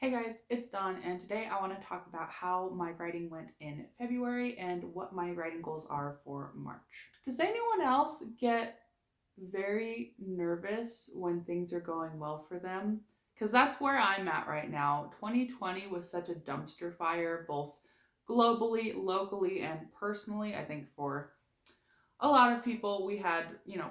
Hey guys, it's Dawn, and today I want to talk about how my writing went in February and what my writing goals are for March. Does anyone else get very nervous when things are going well for them? Because that's where I'm at right now. 2020 was such a dumpster fire, both globally, locally, and personally. I think for a lot of people, we had,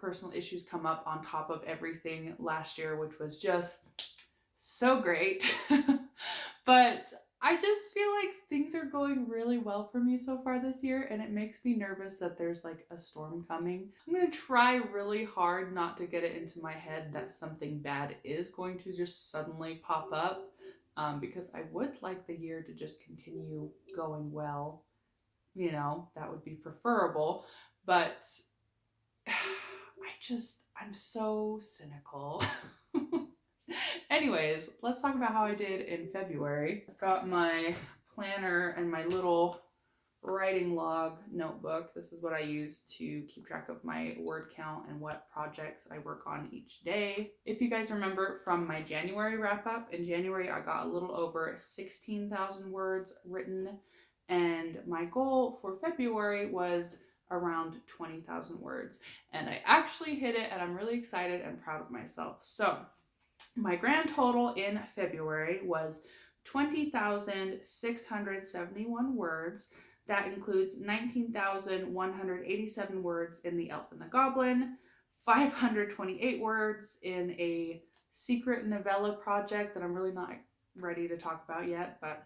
personal issues come up on top of everything last year, which was just so great. But I just feel like things are going really well for me so far this year, and it makes me nervous that there's like a storm coming. I'm gonna try really hard not to get it into my head that something bad is going to just suddenly pop up, because I would like the year to just continue going well. That would be preferable, but I'm so cynical. Anyways, let's talk about how I did in February. I've got my planner and my little writing log notebook. This is what I use to keep track of my word count and what projects I work on each day. If you guys remember from my January wrap up, in January I got a little over 16,000 words written, and my goal for February was around 20,000 words. And I actually hit it, and I'm really excited and proud of myself. So my grand total in February was 20,671 words. That includes 19,187 words in The Elf and the Goblin, 528 words in a secret novella project that I'm really not ready to talk about yet, but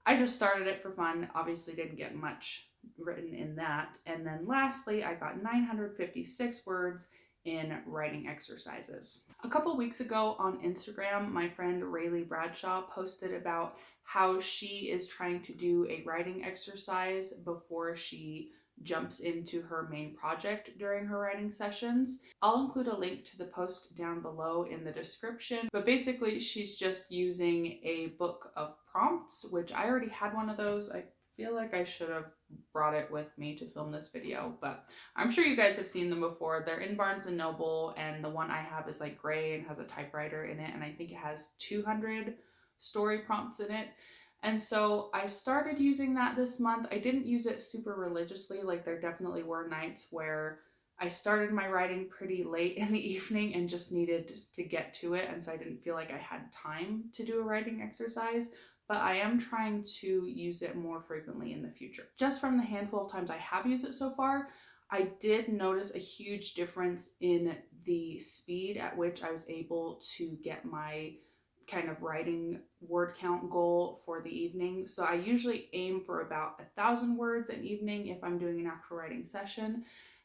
I just started it for fun. Obviously didn't get much written in that. And then lastly, I got 956 words in writing exercises. A couple weeks ago on Instagram, my friend Rayleigh Bradshaw posted about how she is trying to do a writing exercise before she jumps into her main project during her writing sessions. I'll include a link to the post down below in the description, but basically she's just using a book of prompts, which I already had one of those. I feel like I should have brought it with me to film this video, but I'm sure you guys have seen them before. They're in Barnes & Noble, and the one I have is like gray and has a typewriter in it, and I think it has 200 story prompts in it. And so I started using that this month. I didn't use it super religiously. Like, there definitely were nights where I started my writing pretty late in the evening and just needed to get to it. And so I didn't feel like I had time to do a writing exercise, but I am trying to use it more frequently in the future. Just from the handful of times I have used it so far, I did notice a huge difference in the speed at which I was able to get my kind of writing word count goal for the evening. So I usually aim for about 1,000 words an evening if I'm doing an actual writing session.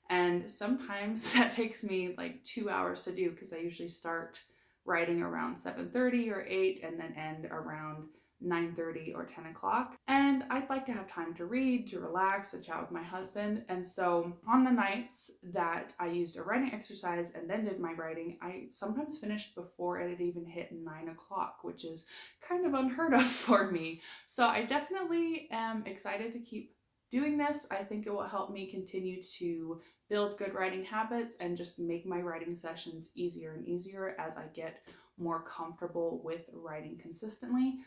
And sometimes that takes me like 2 hours to do, because I usually start writing around 7:30 or 8 and then end around 9:30 or 10 o'clock. And I'd like to have time to read, to relax, to chat with my husband. And so on the nights that I used a writing exercise and then did my writing, I sometimes finished before it had even hit 9 o'clock, which is kind of unheard of for me. So I definitely am excited to keep doing this. I think it will help me continue to build good writing habits and just make my writing sessions easier and easier as I get more comfortable with writing consistently.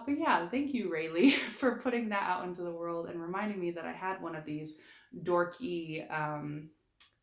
But yeah, thank you, Rayleigh, for putting that out into the world and reminding me that I had one of these dorky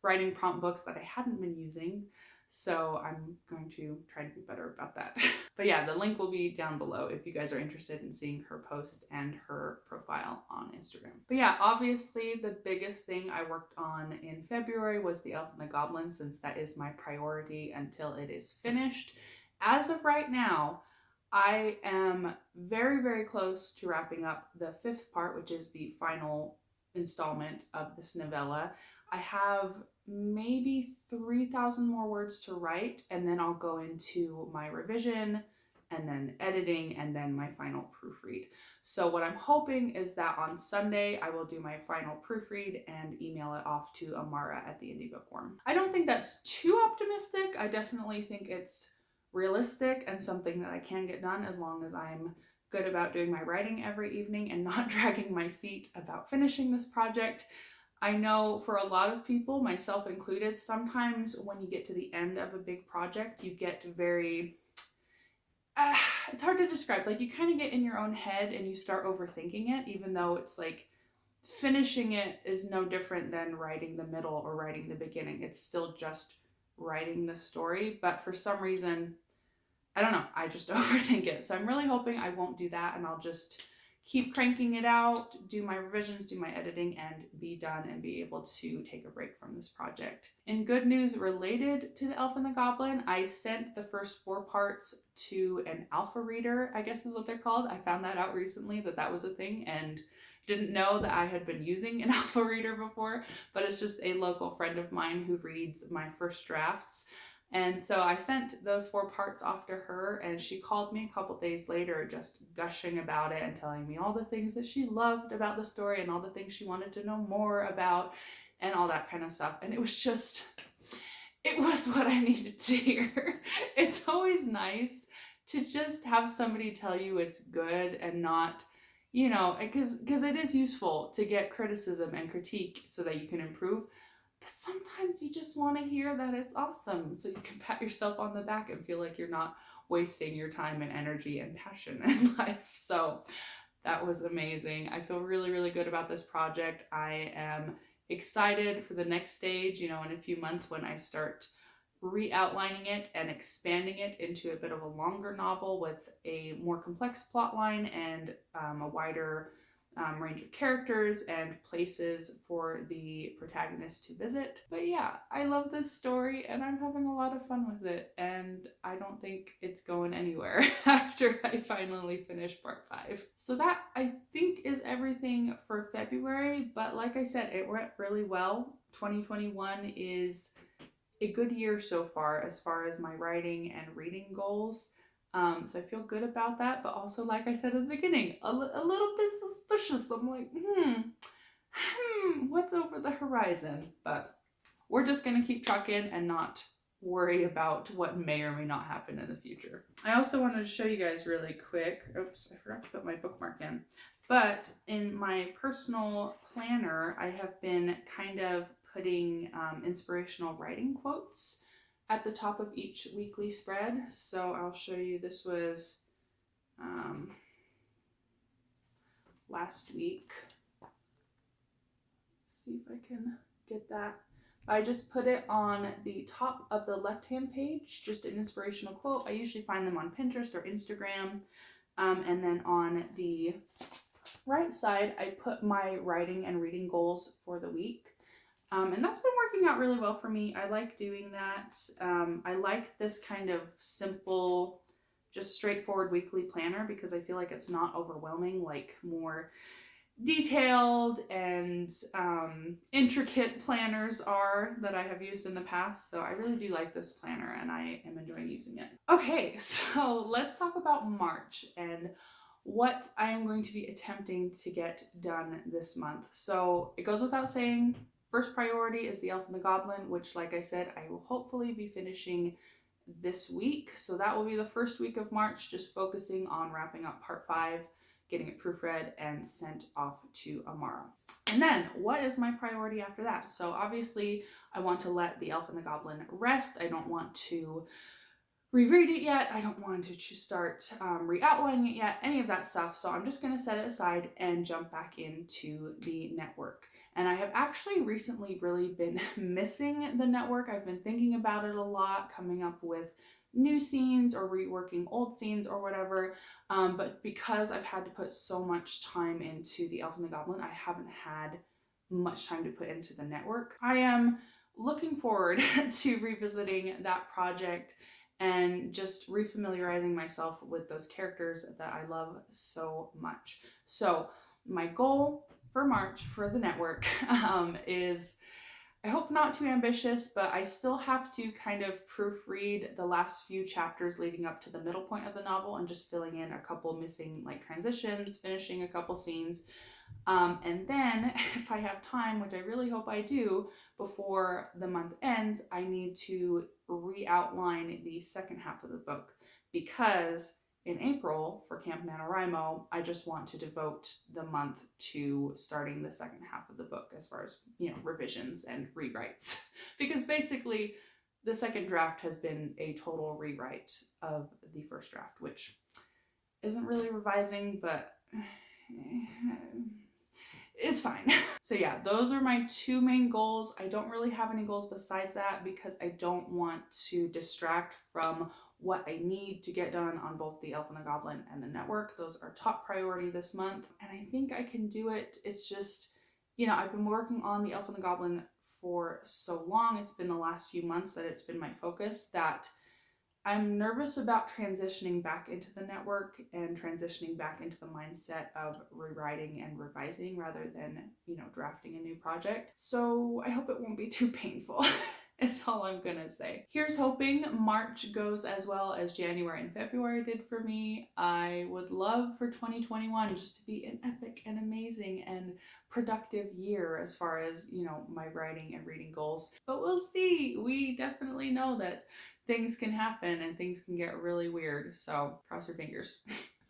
writing prompt books that I hadn't been using. So I'm going to try to be better about that. But yeah, the link will be down below if you guys are interested in seeing her post and her profile on Instagram. But yeah, obviously the biggest thing I worked on in February was The Elf and the Goblin, since that is my priority until it is finished. As of right now, I am very, very close to wrapping up the 5th part, which is the final installment of this novella. I have maybe 3,000 more words to write, and then I'll go into my revision and then editing and then my final proofread. So what I'm hoping is that on Sunday I will do my final proofread and email it off to Amara at the Indie Bookworm. I don't think that's too optimistic. I definitely think it's realistic and something that I can get done as long as I'm good about doing my writing every evening and not dragging my feet about finishing this project. I know for a lot of people, myself included, sometimes when you get to the end of a big project, you get very, it's hard to describe. Like, you kind of get in your own head and you start overthinking it, even though it's like finishing it is no different than writing the middle or writing the beginning. It's still just writing the story, but for some reason, I don't know, I just overthink it. So I'm really hoping I won't do that, and I'll just keep cranking it out, do my revisions, do my editing, and be done and be able to take a break from this project. In good news related to The Elf and the Goblin, I sent the first 4 parts to an alpha reader, I guess is what they're called. I found that out recently, that was a thing, and didn't know that I had been using an alpha reader before, but it's just a local friend of mine who reads my first drafts. And so I sent those 4 parts off to her, and she called me a couple days later just gushing about it and telling me all the things that she loved about the story and all the things she wanted to know more about and all that kind of stuff. And it was what I needed to hear. It's always nice to just have somebody tell you it's good and not, because it is useful to get criticism and critique so that you can improve. But sometimes you just want to hear that it's awesome so you can pat yourself on the back and feel like you're not wasting your time and energy and passion in life. So that was amazing. I feel really, really good about this project. I am excited for the next stage, in a few months when I start re-outlining it and expanding it into a bit of a longer novel with a more complex plot line and a wider range of characters and places for the protagonist to visit. But yeah, I love this story and I'm having a lot of fun with it, and I don't think it's going anywhere after I finally finish part 5. So that, I think, is everything for February, but like I said, it went really well. 2021 is a good year so far as my writing and reading goals. So I feel good about that, but also, like I said at the beginning, a little bit suspicious. I'm like, what's over the horizon? But we're just gonna keep trucking and not worry about what may or may not happen in the future. I also wanted to show you guys really quick. Oops, I forgot to put my bookmark in. But in my personal planner, I have been kind of putting inspirational writing quotes at the top of each weekly spread. So I'll show you, this was last week. Let's see if I can get that. I just put it on the top of the left-hand page, just an inspirational quote. I usually find them on Pinterest or Instagram. And then on the right side, I put my writing and reading goals for the week. And that's been working out really well for me. I like doing that. I like this kind of simple, just straightforward weekly planner because I feel like it's not overwhelming like more detailed and intricate planners are that I have used in the past. So I really do like this planner and I am enjoying using it. Okay, so let's talk about March and what I am going to be attempting to get done this month. So it goes without saying, first priority is The Elf and the Goblin, which, like I said, I will hopefully be finishing this week. So that will be the first week of March, just focusing on wrapping up part 5, getting it proofread and sent off to Amara. And then what is my priority after that? So obviously I want to let The Elf and the Goblin rest. I don't want to reread it yet. I don't want to start re-outlining it yet, any of that stuff. So I'm just going to set it aside and jump back into the network. And I have actually recently really been missing the network. I've been thinking about it a lot, coming up with new scenes or reworking old scenes or whatever. But because I've had to put so much time into The Elf and the Goblin, I haven't had much time to put into the network. I am looking forward to revisiting that project and just refamiliarizing myself with those characters that I love so much. So my goal for March for the network is, I hope not too ambitious, but I still have to kind of proofread the last few chapters leading up to the middle point of the novel and just filling in a couple missing like transitions, finishing a couple scenes. And then if I have time, which I really hope I do, before the month ends, I need to re-outline the second half of the book, because in April for Camp NaNoWriMo, I just want to devote the month to starting the second half of the book as far as, revisions and rewrites. Because basically the second draft has been a total rewrite of the first draft, which isn't really revising, but it's fine. So yeah, those are my two main goals. I don't really have any goals besides that because I don't want to distract from what I need to get done on both the Elf and the Goblin and the network. Those are top priority this month, and I think I can do it. It's just, I've been working on the Elf and the Goblin for so long. It's been the last few months that it's been my focus that I'm nervous about transitioning back into the network and transitioning back into the mindset of rewriting and revising rather than, drafting a new project. So I hope it won't be too painful. Is all I'm gonna say. Here's hoping March goes as well as January and February did for me. I would love for 2021 just to be an epic and amazing and productive year as far as, my writing and reading goals. But we'll see. We definitely know that things can happen and things can get really weird. So cross your fingers.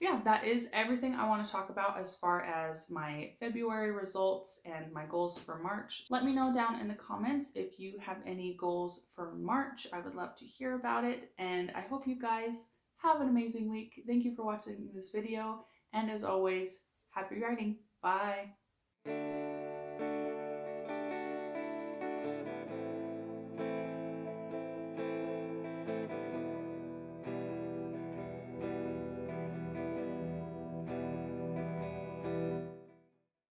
Yeah, that is everything I want to talk about as far as my February results and my goals for March. Let me know down in the comments if you have any goals for March. I would love to hear about it, and I hope you guys have an amazing week. Thank you for watching this video, and as always, happy writing. Bye.